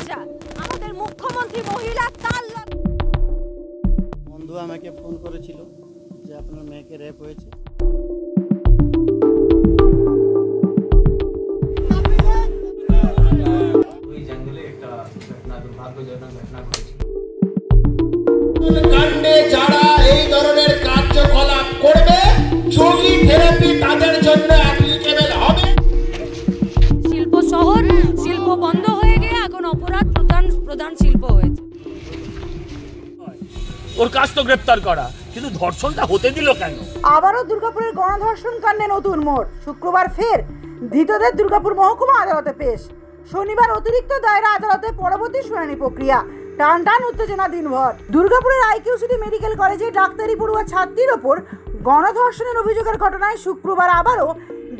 মহিলা, আমাদের মুখ্যমন্ত্রী মহিলা তার বন্ধু আমাকে ফোন করেছিল যে আপনার মেয়েকে রেপ হয়েছে। ওই জঙ্গলে একটা ঘটনা, দুর্ভাগ্যজনক ঘটনা ঘটেছে। কাণ্ডে যারা এই ধরনের কার্যকলাপ করবে, যোগী থেরাপি তাদের জন্য অ্যাপ্লিকেবল হবে। শিল্প শহর, শিল্প বন্ধ হয়ে গিয়ে এখন অপরাধ প্রধান শিল্প হয়েছে। ওর কাজ তো গ্রেপ্তার করা, কিন্তু ধর্ষণটা হতে দিল কেন? আবারও দুর্গাপুরের গণধর্ষণ কাণ্ডে নতুন মোড়। শুক্রবার ফের ধৃতদের দুর্গাপুর মহকুমা আদালতে পেশ। শনিবার অতিরিক্ত দায়রা আদালতে পরবর্তী শুনানি প্রক্রিয়া। টান টান উত্তেজনা দিনভর। দুর্গাপুরের আইকিউ সিটি মেডিকেল কলেজে ডাক্তারি পড়ুয়া ছাত্রীর ওপর গণধর্ষণের অভিযোগের ঘটনায় শুক্রবার আবারও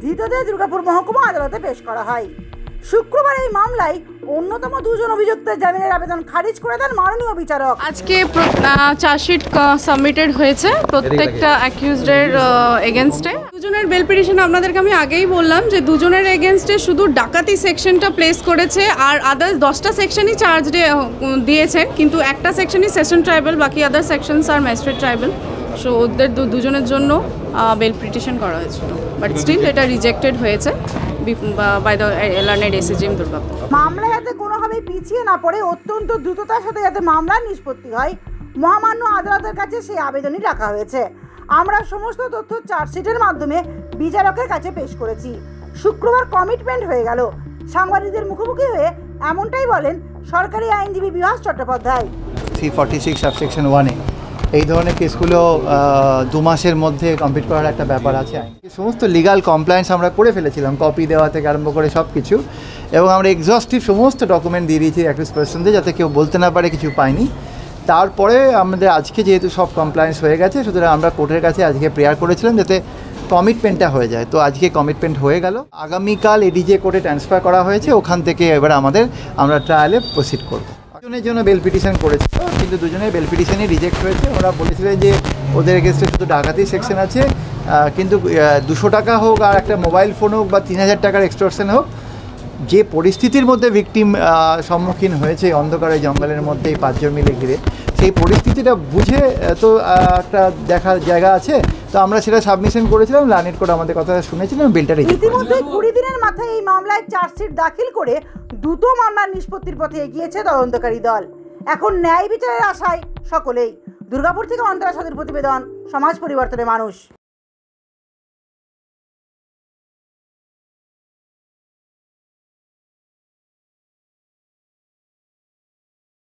ধৃতদের দুর্গাপুর মহকুমা আদালতে পেশ করা হয়। শুক্রবার এই মামলায় অন্যতম দুজন অভিযুক্তের জামিনের আবেদন খারিজ করে দেন মাননীয় বিচারক। আজকে চার্জশিট সাবমিটেড হয়েছে প্রত্যেকটা অ্যাকিউজডের এগেনস্টে। দুজনের বেল পিটিশন আপনাদেরকে আমি আগেই বললাম যে দুজনের এগেনস্টে শুধু ডাকাতি সেকশনটা প্লেস করেছে, আর আদার্স 10টা সেকশনই চার্জ দিয়েছে, কিন্তু একটা সেকশনই সেশন ট্রাইবাল, বাকি আদার সেকশনস আর ম্যাজিস্ট্রেট ট্রাইবাল। সো ওদের দুজনের জন্য বেল পিটিশন করা হয়েছিল, বাট স্টিল এটা রিজেক্টেড হয়েছে বাই দ্য লার্নেড এসএজিএম দুর্গাপুর। মামলা যাতে কোনোভাবেই পিছিয়ে না পড়ে অত্যন্ত দ্রুততার সাথে যাতে মামলার নিষ্পত্তি হয়, মহামান্য আদালতের কাছে সেই আবেদনই রাখা হয়েছে। আমরা সমস্ত তথ্য চার্জশিটের মাধ্যমে বিচারকের কাছে পেশ করেছি। শুক্রবার কমিটমেন্ট হয়ে গেল। সাংবাদিকদের মুখোমুখি হয়ে এমনটাই বলেন সরকারি আইনজীবী বিভাস চট্টোপাধ্যায়। 346 সাবসেকশন 1-এ এই ধরনের কেসগুলো 2 মাসের মধ্যে কমপ্লিট করার একটা ব্যাপার আছে। সমস্ত লিগাল কমপ্লায়েন্স আমরা করে ফেলেছিলাম, কপি দেওয়া থেকে আরম্ভ করে সব কিছু, এবং আমরা এক্সস্টিভ সমস্ত ডকুমেন্ট দিয়ে দিয়েছি অ্যাকিউজড পার্সনদের, যাতে কেউ বলতে না পারে কিছু পাইনি। তারপরে আমাদের আজকে যেহেতু সব কমপ্লায়েন্স হয়ে গেছে, সুতরাং আমরা কোর্টের কাছে আজকে প্রেয়ার করেছিলাম যাতে কমিটমেন্টটা হয়ে যায়। তো আজকে কমিটমেন্ট হয়ে গেল। আগামীকাল এডিজে কোর্টে ট্রান্সফার করা হয়েছে, ওখান থেকে এবার আমরা ট্রায়ালে প্রসিড করবো। দুজনের জন্য বেল পিটিশন করেছিল, কিন্তু দুজনের বেল পিটিশনই রিজেক্ট হয়েছে। ওরা বলেছিলেন যে ওদের এগেনস্টে শুধু ডাকাতি সেকশন আছে, কিন্তু 200 টাকা হোক আর একটা মোবাইল ফোন হোক বা 3000 টাকার এক্সটর্শন হোক, যে পরিস্থিতির মধ্যে ভিকটিম সম্মুখীন হয়েছে অন্ধকারে জঙ্গলের মধ্যে এই 5 জন মিলে ঘিরে, সেই পরিস্থিতিটা বুঝে তো একটা দেখার জায়গা আছে। তো আমরা সেটা সাবমিশন করেছিলাম, লার্নেড কোর্ট আমাদের কথা শুনেছিলাম, বিলটা রিজেক্ট। ইতিমধ্যে 20 দিনের মাথায় এই মামলায় চার্জশিট দাখিল করে দ্রুত মামলার নিষ্পত্তির পথে এগিয়েছে তদন্তকারী দল। এখন ন্যায় বিচারের আশায় সকলেই। দুর্গাপুর থেকে অন্তরা সাদির প্রতিবেদন, সমাজ পরিবর্তনের মানুষ।